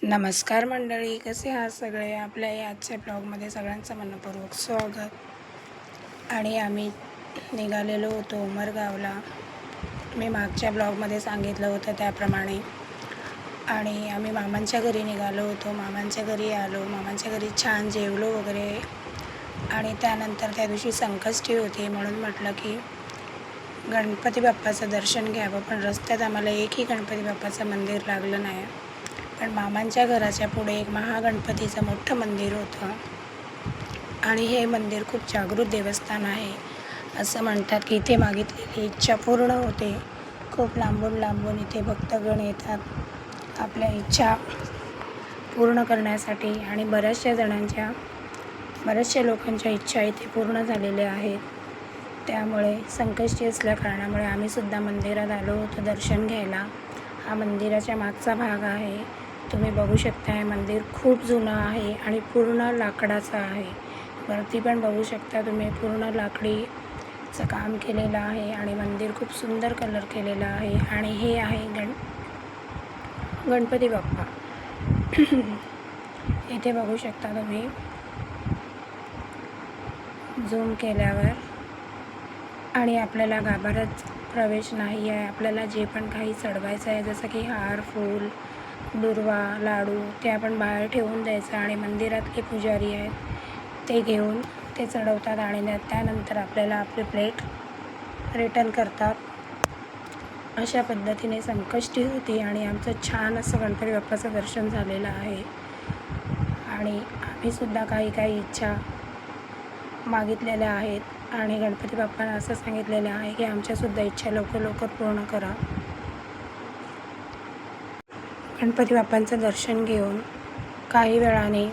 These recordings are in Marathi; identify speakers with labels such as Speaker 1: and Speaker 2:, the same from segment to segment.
Speaker 1: नमस्कार मंडळी, कसे आहात सगळे. आपल्या या आजच्या ब्लॉगमध्ये सगळ्यांचं मनपूर्वक स्वागत. आणि आम्ही निघालेलो होतो उमरगावला. मी मागच्या ब्लॉगमध्ये सांगितलं होतं त्याप्रमाणे. आणि आम्ही मामांच्या घरी निघालो होतो. मामांच्या घरी आलो, मामांच्या घरी छान जेवलो वगैरे. आणि त्यानंतर त्या दिवशी संकष्टी होती, म्हणून म्हटलं की गणपती बाप्पाचं दर्शन घ्यावं. पण रस्त्यात आम्हाला एकही गणपती बाप्पाचं मंदिर लागलं नाही. पण मामांच्या घराच्या पुढे एक महागणपतीचं मोठं मंदिर होतं. आणि हे मंदिर खूप जागृत देवस्थान आहे. असं म्हणतात की इथे मागितलेली इच्छा पूर्ण होते. खूप लांबून इथे भक्तगण येतात आपल्या इच्छा पूर्ण करण्यासाठी. आणि बऱ्याचशा लोकांच्या इच्छा इथे पूर्ण झालेल्या आहेत. त्यामुळे संकष्टी असल्या कारणामुळे आम्हीसुद्धा मंदिरात आलो होतो दर्शन घ्यायला. हा मंदिराच्या मागचा भाग आहे. तुम्ही बघू शकता, हे मंदिर खूप जुनं आहे आणि पूर्ण लाकडाचं आहे. वरती पण बघू शकता तुम्ही, पूर्ण लाकडीचं काम केलेलं आहे. आणि मंदिर खूप सुंदर कलर केलेला आहे. आणि हे आहे गणपती बाप्पा. इथे बघू शकता तुम्ही झूम केल्यावर. आणि आपल्याला गाभाऱ्यात प्रवेश नाही आहे. आपल्याला जे पण काही चढवायचं आहे, जसं की हार, फूल, दुर्वा, लाडू, ते आपण बाहेर ठेवून द्यायचं. आणि मंदिरातले पुजारी आहेत ते घेऊन ते चढवतात. आणि त्यानंतर आपल्याला आपली प्लेट रिटर्न करतात. अशा पद्धतीने संकष्टी होती. आणि आमचं छान असं गणपती बाप्पाचं दर्शन झालेलं आहे. आणि आम्हीसुद्धा काही इच्छा मागितलेल्या आहेत. आणि गणपती बाप्पांना असं सांगितलेलं आहे की आमच्यासुद्धा इच्छा लवकर पूर्ण करा. गणपती बाप्पांचं दर्शन घेऊन काही वेळाने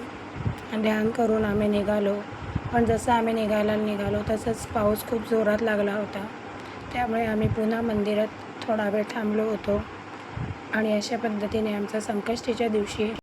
Speaker 1: ध्यान करून आम्ही निघालो. पण जसं आम्ही निघालो तसंच पाऊस खूप जोरात लागला होता. त्यामुळे आम्ही पुन्हा मंदिरात थोडा वेळ थांबलो होतो. आणि अशा पद्धतीने आमचा संकष्टीच्या दिवशी